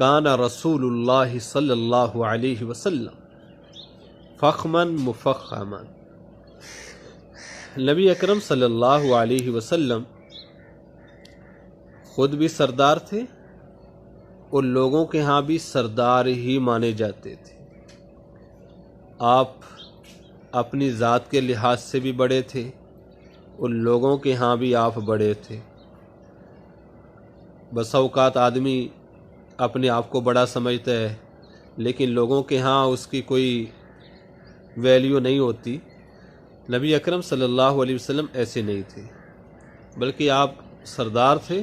کان رسول اللہ صلی اللہ علیہ وسلم فخما مفخما، نبی اکرم صلی اللہ علیہ وسلم خود بھی سردار تھے اور لوگوں کے ہاں بھی سردار ہی مانے جاتے تھے۔ آپ اپنی ذات کے لحاظ سے بھی بڑے تھے اور لوگوں کے ہاں بھی آپ بڑے تھے۔ بسا اوقات آدمی اپنے آپ کو بڑا سمجھتا ہے لیکن لوگوں کے ہاں اس کی کوئی ویلیو نہیں ہوتی۔ نبی اکرم صلی اللہ علیہ وسلم ایسے نہیں تھے، بلکہ آپ سردار تھے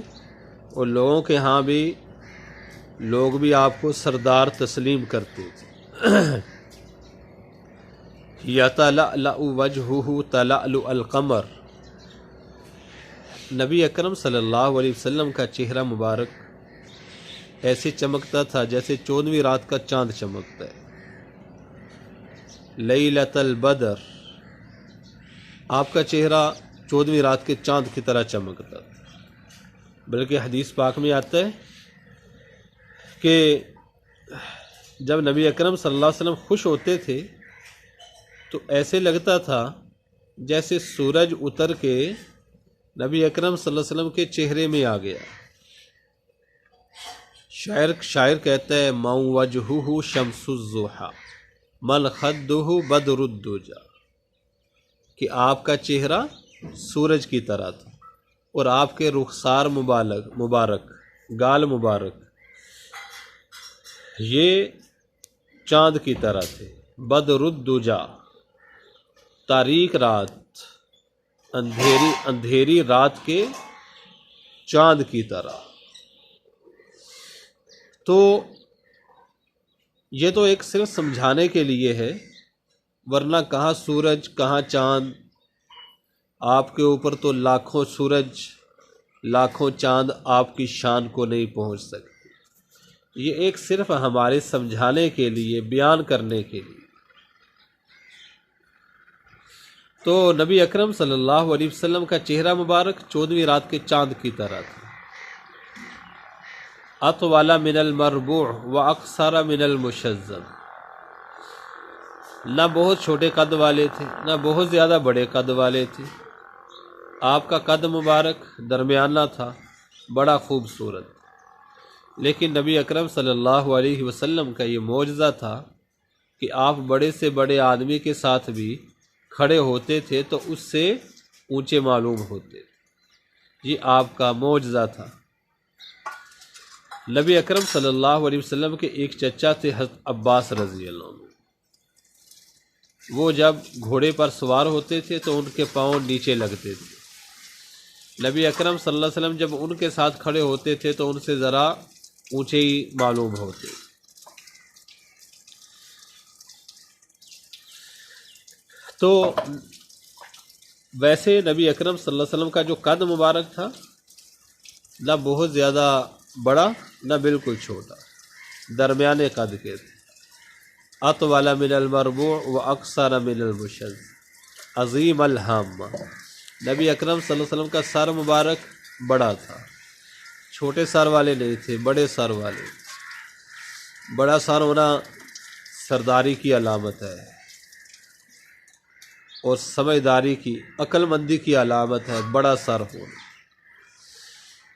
اور لوگوں کے ہاں بھی لوگ بھی آپ کو سردار تسلیم کرتے تھے۔ یتلألأ وجہہ تلألؤ القمر، نبی اکرم صلی اللہ علیہ وسلم کا چہرہ مبارک ایسے چمکتا تھا جیسے 14ویں رات کا چاند چمکتا ہے۔ لیلۃ البدر، آپ کا چہرہ 14ویں رات کے چاند کی طرح چمکتا تھا۔ بلکہ حدیث پاک میں آتا ہے کہ جب نبی اکرم صلی اللہ علیہ وسلم خوش ہوتے تھے تو ایسے لگتا تھا جیسے سورج اتر کے نبی اکرم صلی اللہ علیہ وسلم کے چہرے میں آ گیا۔ شاعر کہتا ہے من وجہہ شمس الضحیٰ من خدہ بدر الدجیٰ، کہ آپ کا چہرہ سورج کی طرح تھا اور آپ کے رخسار مبارک گال مبارک یہ چاند کی طرح تھے۔ بدر الدجیٰ، تاریک رات، اندھیری رات کے چاند کی طرح۔ تو یہ تو ایک صرف سمجھانے کے لیے ہے، ورنہ کہاں سورج کہاں چاند، آپ کے اوپر تو لاکھوں سورج لاکھوں چاند آپ کی شان کو نہیں پہنچ سکتے۔ یہ ایک صرف ہمارے سمجھانے کے لیے، بیان کرنے کے لیے۔ تو نبی اکرم صلی اللہ علیہ وسلم کا چہرہ مبارک 14ویں رات کے چاند کی طرح تھا۔ اطول من المربوع واقصر من المشذب، نہ بہت چھوٹے قد والے تھے نہ بہت زیادہ بڑے قد والے تھے۔ آپ کا قد مبارک درمیانہ تھا، بڑا خوبصورت۔ لیکن نبی اکرم صلی اللہ علیہ وسلم کا یہ معجزہ تھا کہ آپ بڑے سے بڑے آدمی کے ساتھ بھی کھڑے ہوتے تھے تو اس سے اونچے معلوم ہوتے۔ یہ آپ کا معجزہ تھا۔ نبی اکرم صلی اللہ علیہ وسلم کے ایک چچا تھے حضرت عباس رضی اللہ عنہ، وہ جب گھوڑے پر سوار ہوتے تھے تو ان کے پاؤں نیچے لگتے تھے۔ نبی اکرم صلی اللہ علیہ وسلم جب ان کے ساتھ کھڑے ہوتے تھے تو ان سے ذرا اونچے ہی معلوم ہوتے۔ تو ویسے نبی اکرم صلی اللہ علیہ وسلم کا جو قد مبارک تھا، نہ بہت زیادہ بڑا نہ بالکل چھوٹا، درمیانے قد کے تھے۔ اطول من المربوع واقصر من المشذب عظیم الہامہ، نبی اکرم صلی اللہ علیہ وسلم کا سر مبارک بڑا تھا، چھوٹے سر والے نہیں تھے، بڑے سر والے۔ بڑا سر ہونا سرداری کی علامت ہے اور سمجھداری کی، عقل مندی کی علامت ہے بڑا سر ہونا۔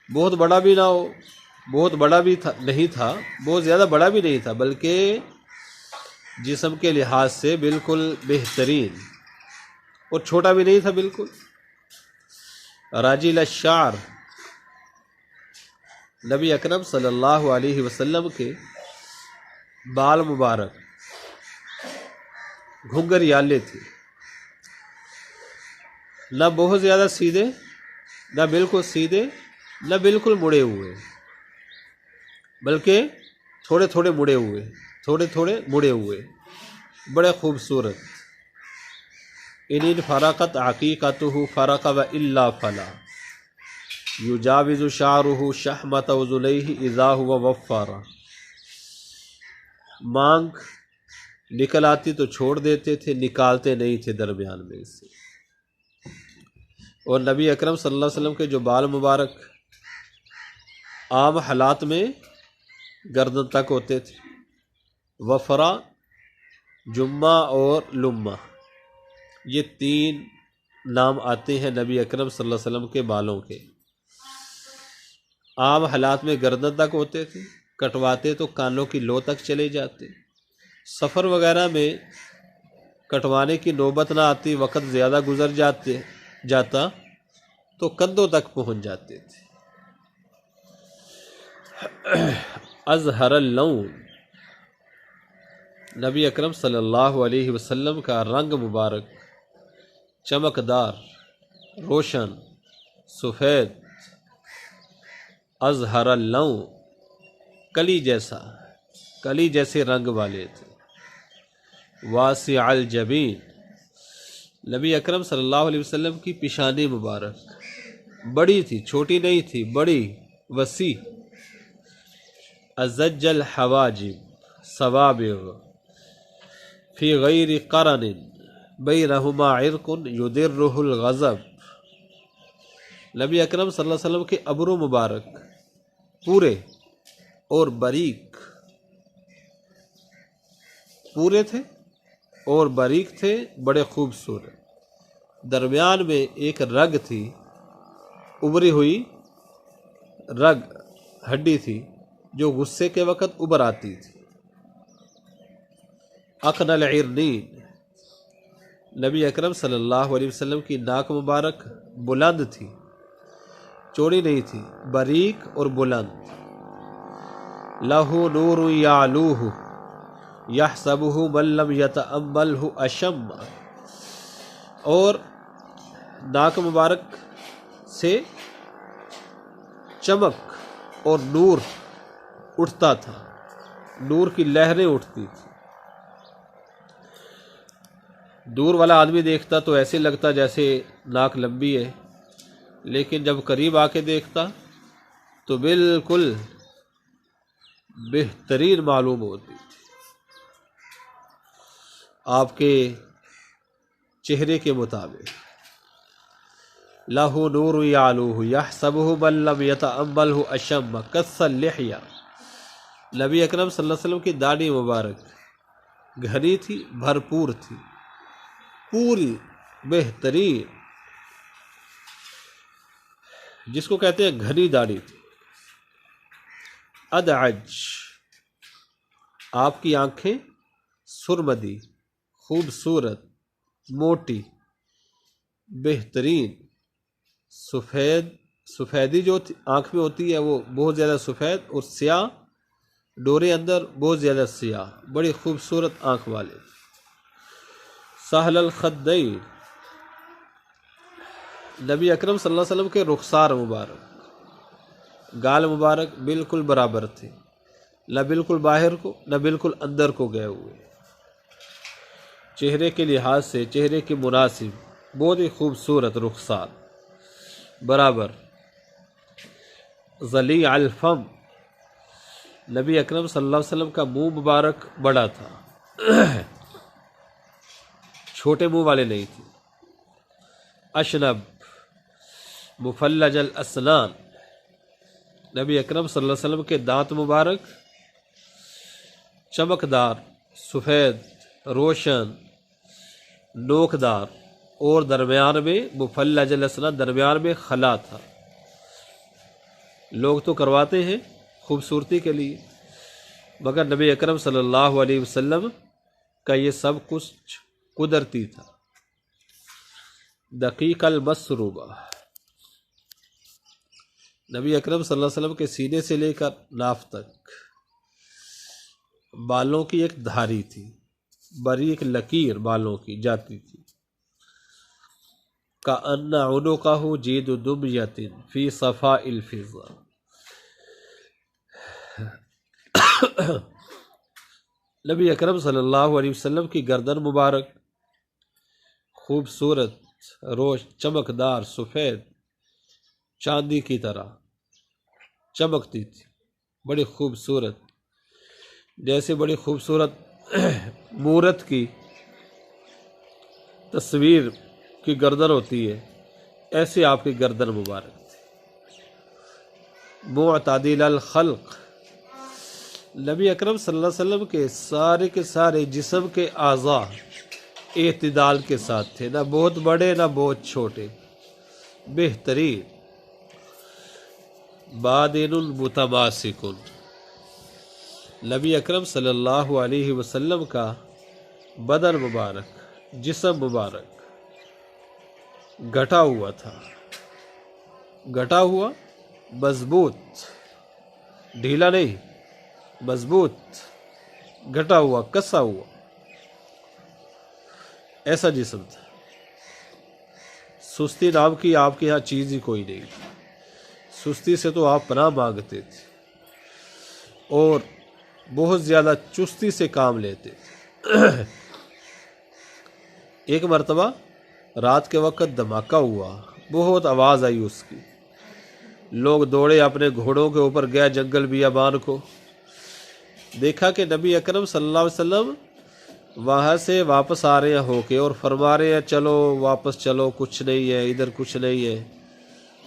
بہت بڑا بھی نہ ہو، بہت بڑا بھی نہیں تھا، بہت زیادہ بڑا بھی نہیں تھا، بلکہ جسم کے لحاظ سے بالکل بہترین، اور چھوٹا بھی نہیں تھا بالکل۔ راجل الشعر، نبی اکرم صلی اللہ علیہ وسلم کے بال مبارک گھنگریالے تھے، نہ بہت زیادہ سیدھے نہ بالکل سیدھے نہ بالکل مڑے ہوئے، بلکہ تھوڑے تھوڑے مڑے ہوئے، بڑے خوبصورت۔ ان فرقت عقیقتہ فرق والا فلا یجاوز شعرہ شحمۃ اذنیہ اذا هو وفارا، مانگ نکل آتی تو چھوڑ دیتے تھے، نکالتے نہیں تھے درمیان میں سے۔ اور نبی اکرم صلی اللہ علیہ وسلم کے جو بال مبارک عام حالات میں گردن تک ہوتے تھے۔ وفرا، جمہ اور لمہ، یہ 3 نام آتے ہیں نبی اکرم صلی اللہ علیہ وسلم کے بالوں کے۔ عام حالات میں گردن تک ہوتے تھے، کٹواتے تو کانوں کی لو تک چلے جاتے۔ سفر وغیرہ میں کٹوانے کی نوبت نہ آتی، وقت زیادہ گزر جاتا تو کندھوں تک پہنچ جاتے تھے۔ اظہر اللون، نبی اکرم صلی اللہ علیہ وسلم کا رنگ مبارک چمکدار، روشن، سفید، اظہر اللون، کلی جیسے رنگ والے تھے۔ واسع الجبین، نبی اکرم صلی اللہ علیہ وسلم کی پیشانی مبارک بڑی تھی، چھوٹی نہیں تھی، بڑی، وسیع۔ ازج الحواجب صوابغ فی غیر قرن بینہما عرق یدرہ الغضب، نبی اکرم صلی اللہ علیہ وسلم کے ابرو مبارک پورے اور باریک، پورے تھے اور باریک تھے، بڑے خوبصورت۔ درمیان میں ایک رگ تھی، ابری ہوئی رگ، ہڈی تھی جو غصے کے وقت ابر آتی تھی۔ اقن العرنین، نبی اکرم صلی اللہ علیہ وسلم کی ناک مبارک بلند تھی، چوڑی نہیں تھی، باریک اور بلند۔ لہ نور یعلوہ یحسبہ من لم یتأملہ اشم، اور ناک مبارک سے چمک اور نور اٹھتا تھا، نور کی لہریں اٹھتی تھی۔ دور والا آدمی دیکھتا تو ایسے لگتا جیسے ناک لمبی ہے، لیکن جب قریب آ کے دیکھتا تو بالکل بہترین معلوم ہوتی تھی، آپ کے چہرے کے مطابق۔ لہ نور یعلوہ یحسبہ من لم یتأملہ اشم کث اللحیہ، نبی اکرم صلی اللہ علیہ وسلم کی داڑھی مبارک گھنی تھی، بھرپور تھی، پوری، بہترین، جس کو کہتے ہیں گھنی داڑھی تھی۔ ادعج، آپ کی آنکھیں سرمدی، خوبصورت، موٹی، بہترین، سفیدی جو آنکھ میں ہوتی ہے وہ بہت زیادہ سفید، اور سیاہ ڈورے اندر بہت زیادہ سیاہ، بڑی خوبصورت آنکھ والے۔ سہل الخدین، نبی اکرم صلی اللہ علیہ وسلم کے رخسار مبارک، گال مبارک بالکل برابر تھے، نہ بالکل باہر کو نہ بالکل اندر کو گئے ہوئے، چہرے کے لحاظ سے چہرے کے مناسب بہت ہی خوبصورت رخسار برابر۔ ضلیع الفم، نبی اکرم صلی اللہ علیہ وسلم کا منہ مبارک بڑا تھا، چھوٹے منہ والے نہیں تھے۔ اشنب مفلج الاسنان، نبی اکرم صلی اللہ علیہ وسلم کے دانت مبارک چمکدار، سفید، روشن، نوکدار، اور درمیان میں مفلج الاسنان، درمیان میں خلا تھا۔ لوگ تو کرواتے ہیں خوبصورتی کے لیے، مگر نبی اکرم صلی اللہ علیہ وسلم کا یہ سب کچھ قدرتی تھا۔ دقیق المسروبہ، نبی اکرم صلی اللہ علیہ وسلم کے سینے سے لے کر ناف تک بالوں کی ایک دھاری تھی، باریک لکیر بالوں کی جاتی تھی۔ کأن عنقہ جید دمیۃ فی صفاء الفضہ، نبی اکرم صلی اللہ علیہ وسلم کی گردن مبارک خوبصورت، چمکدار، سفید، چاندی کی طرح چمکتی تھی، بڑی خوبصورت، جیسے بڑی خوبصورت مورت کی تصویر کی گردن ہوتی ہے، ایسے آپ کی گردن مبارک تھی۔ معتدل الخلق، نبی اکرم صلی اللہ علیہ وسلم کے سارے جسم کے اعضاء اعتدال کے ساتھ تھے، نہ بہت بڑے نہ بہت چھوٹے، بہترین، بادن متماسک۔ نبی اکرم صلی اللہ علیہ وسلم کا بدن مبارک، جسم مبارک گھٹا ہوا تھا، گھٹا ہوا، مضبوط، ڈھیلا نہیں، مضبوط، گھٹا ہوا، کسا ہوا، ایسا جسم تھا۔ سستی نام کی آپ کے یہاں چیز ہی کوئی نہیں تھی، سستی سے تو آپ پناہ مانگتے تھے اور بہت زیادہ چستی سے کام لیتے تھے۔ ایک مرتبہ رات کے وقت دھماکہ ہوا، بہت آواز آئی اس کی، لوگ دوڑے اپنے گھوڑوں کے اوپر، گیا جنگل بیابان کو، دیکھا کہ نبی اکرم صلی اللہ علیہ وسلم وہاں سے واپس آ رہے ہیں ہو کے اور فرما رہے ہیں چلو واپس چلو، کچھ نہیں ہے ادھر، کچھ نہیں ہے،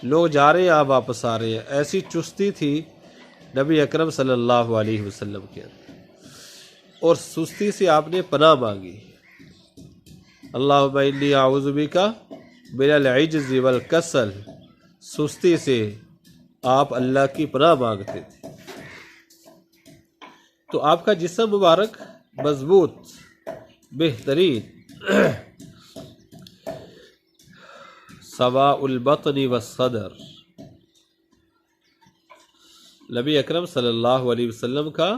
لوگ جا رہے ہیں آپ واپس آ رہے ہیں۔ ایسی چستی تھی نبی اکرم صلی اللہ علیہ وسلم کے اندر، اور سستی سے آپ نے پناہ مانگی، اللہم انی اعوذ بک من العجز والکسل، سستی سے آپ اللہ کی پناہ مانگتے تھے۔ تو آپ کا جسم مبارک مضبوط، بہترین، سواء البطن والصدر، نبی اکرم صلی اللہ علیہ وسلم کا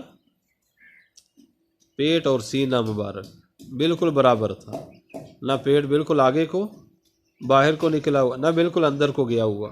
پیٹ اور سینہ مبارک بالکل برابر تھا، نہ پیٹ بالکل آگے کو باہر کو نکلا ہوا، نہ بالکل اندر کو گیا ہوا،